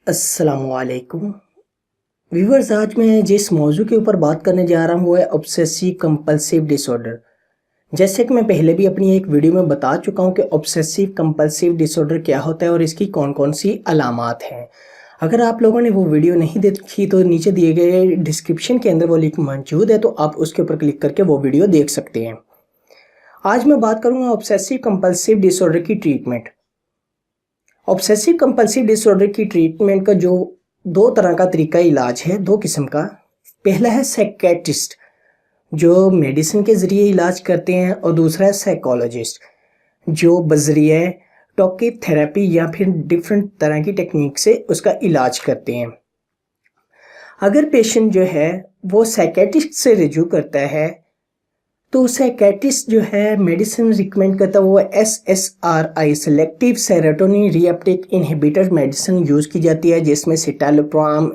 अस्सलामुअलैकुम व्यूवर्स, आज मैं जिस मौजू के ऊपर बात करने जा रहा हूँ वो है ऑब्सेसिव कंपल्सिव डिसऑर्डर। जैसे कि मैं पहले भी अपनी एक वीडियो में बता चुका हूँ कि ऑब्सेसिव कंपल्सिव डिसऑर्डर क्या होता है और इसकी कौन कौन सी अलामात हैं। अगर आप लोगों ने वो वीडियो नहीं देखी तो नीचे दिए गए डिस्क्रिप्शन के अंदर वो लिंक मौजूद है, तो आप उसके ऊपर क्लिक करके वो वीडियो देख सकते हैं। आज मैं बात करूँगा ऑब्सेसिव कंपल्सिव डिसऑर्डर की ट्रीटमेंट। ऑब्सेसिव कंपल्सिव डिसऑर्डर की ट्रीटमेंट का जो दो तरह का तरीका इलाज है, दो किस्म का। पहला है साइकियाट्रिस्ट जो मेडिसिन के ज़रिए इलाज करते हैं, और दूसरा है साइकोलॉजिस्ट जो बजरिए टॉकिव थेरेपी या फिर डिफरेंट तरह की टेक्निक से उसका इलाज करते हैं। अगर पेशेंट जो है वो साइकियाट्रिस्ट से रिज्यू करता है तो साइकियाट्रिस्ट जो है मेडिसिन रिकमेंड करता है वो SSRI selective serotonin reuptake inhibitor medicine use की जाती है, जिसमें सिटालोप्राम,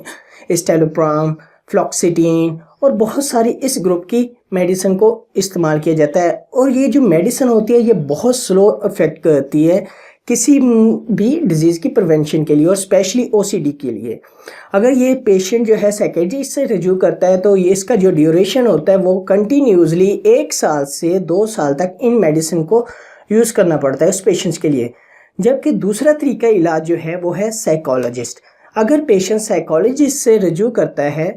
एस्टालोप्राम, फ्लॉक्सिटिन और बहुत सारी इस ग्रुप की मेडिसिन को इस्तेमाल किया जाता है। और ये जो मेडिसिन होती है ये बहुत स्लो इफेक्ट करती है किसी भी डिजीज़ की प्रिवेंशन के लिए और स्पेशली OCD के लिए। अगर ये पेशेंट जो है साइकियाट्रिस्ट से रिज्यू करता है तो ये इसका जो ड्यूरेशन होता है वो कंटिन्यूसली 1 साल से 2 साल तक इन मेडिसिन को यूज़ करना पड़ता है उस पेशेंट्स के लिए। जबकि दूसरा तरीका इलाज जो है वो है साइकोलॉजिस्ट। अगर पेशेंट साइकोलॉजिस्ट से रिज्यू करता है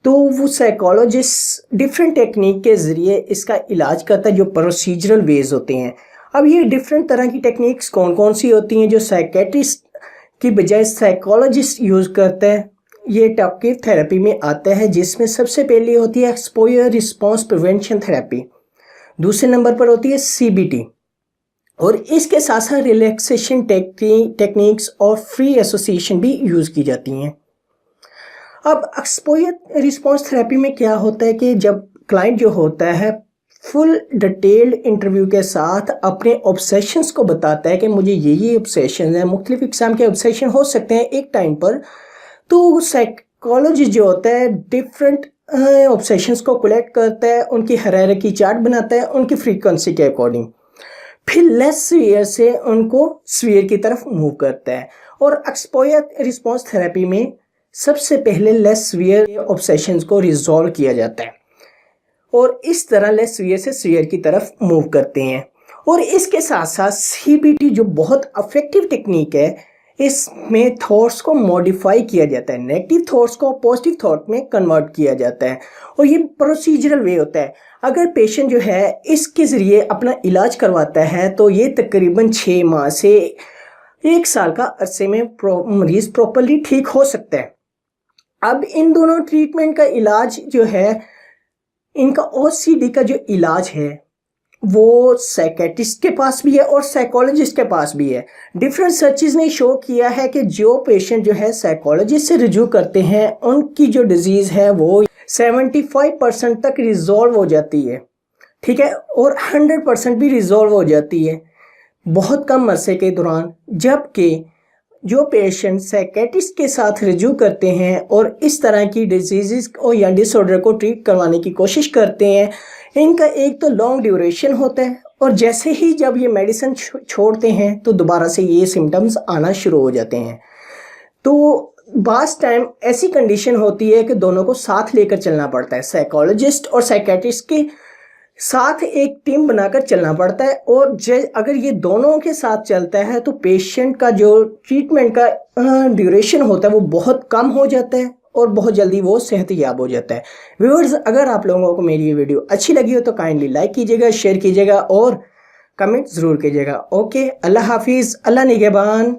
तो वो साइकोलॉजिस्ट डिफरेंट टेक्निक के ज़रिए इसका इलाज करता है, जो प्रोसीजरल वेज होते हैं। अब ये डिफरेंट तरह की टेक्निक्स कौन कौन सी होती हैं जो साइकियाट्रिस्ट की बजाय साइकोलॉजिस्ट यूज़ करता है, ये टॉकिव थेरेपी में आता है, जिसमें सबसे पहले होती है एक्सपोजर रिस्पॉन्स प्रिवेंशन थेरेपी, दूसरे नंबर पर होती है CBT, और इसके साथ साथ रिलैक्सेशन टेक्निक्स और फ्री एसोसिएशन भी यूज़ की जाती हैं। अब एक्सपोजर रिस्पॉन्स थेरेपी में क्या होता है कि जब क्लाइंट जो होता है फुल डिटेल्ड इंटरव्यू के साथ अपने ऑब्सेशंस को बताता है कि मुझे ये ऑब्सेशन है, मुख्तलिफ किस्म के ऑब्सेशन हो सकते हैं एक टाइम पर, तो साइकोलॉजिस्ट जो होता है डिफरेंट ऑब्सेशंस को कलेक्ट करता है, उनकी हायरार्की चार्ट बनाता है उनकी फ्रीक्वेंसी के अकॉर्डिंग, फिर लेस सीवियर से उनको सीवियर की तरफ मूव करता है। और एक्सपोजर रिस्पॉन्स थेरेपी में सबसे पहले लेस सीवियर ऑब्सेशंस को रिजॉल्व किया जाता है और इस तरह लेस सीवियर से सीवियर की तरफ मूव करते हैं। और इसके साथ साथ CBT जो बहुत इफेक्टिव टेक्निक है, इसमें थॉट्स को मॉडिफाई किया जाता है, नेगेटिव थॉट्स को पॉजिटिव थॉट में कन्वर्ट किया जाता है, और ये प्रोसीजरल वे होता है। अगर पेशेंट जो है इसके ज़रिए अपना इलाज करवाता है तो ये तकरीबन 6 माह से 1 साल का अरसे में मरीज़ प्रॉपरली ठीक हो सकता है। अब इन दोनों ट्रीटमेंट का इलाज जो है, इनका OCD का जो इलाज है वो साइकियाट्रिस्ट के पास भी है और साइकोलॉजिस्ट के पास भी है। डिफरेंट सर्चेस ने शो किया है कि जो पेशेंट जो है साइकोलॉजिस्ट से रिज्यू करते हैं उनकी जो डिजीज़ है वो 75% तक रिजॉल्व हो जाती है, ठीक है, और 100% भी रिजॉल्व हो जाती है बहुत कम अरसे के दौरान। जबकि जो पेशेंट साइकियाट्रिस्ट के साथ रिज्यू करते हैं और इस तरह की डिजीज़ को या डिसऑर्डर को ट्रीट करवाने की कोशिश करते हैं, इनका एक तो लॉन्ग ड्यूरेशन होता है, और जैसे ही जब ये मेडिसिन छोड़ते हैं तो दोबारा से ये सिम्टम्स आना शुरू हो जाते हैं। तो बास टाइम ऐसी कंडीशन होती है कि दोनों को साथ लेकर चलना पड़ता है, साइकोलॉजिस्ट और साइकियाट्रिस्ट के साथ एक टीम बनाकर चलना पड़ता है। और अगर ये दोनों के साथ चलता है तो पेशेंट का जो ट्रीटमेंट का ड्यूरेशन होता है वो बहुत कम हो जाता है और बहुत जल्दी वो सेहतयाब हो जाता है। व्यूअर्स, अगर आप लोगों को मेरी ये वीडियो अच्छी लगी हो तो काइंडली लाइक कीजिएगा, शेयर कीजिएगा और कमेंट ज़रूर कीजिएगा। ओके, अल्लाह हाफिज़, अल्लाह निगहबान।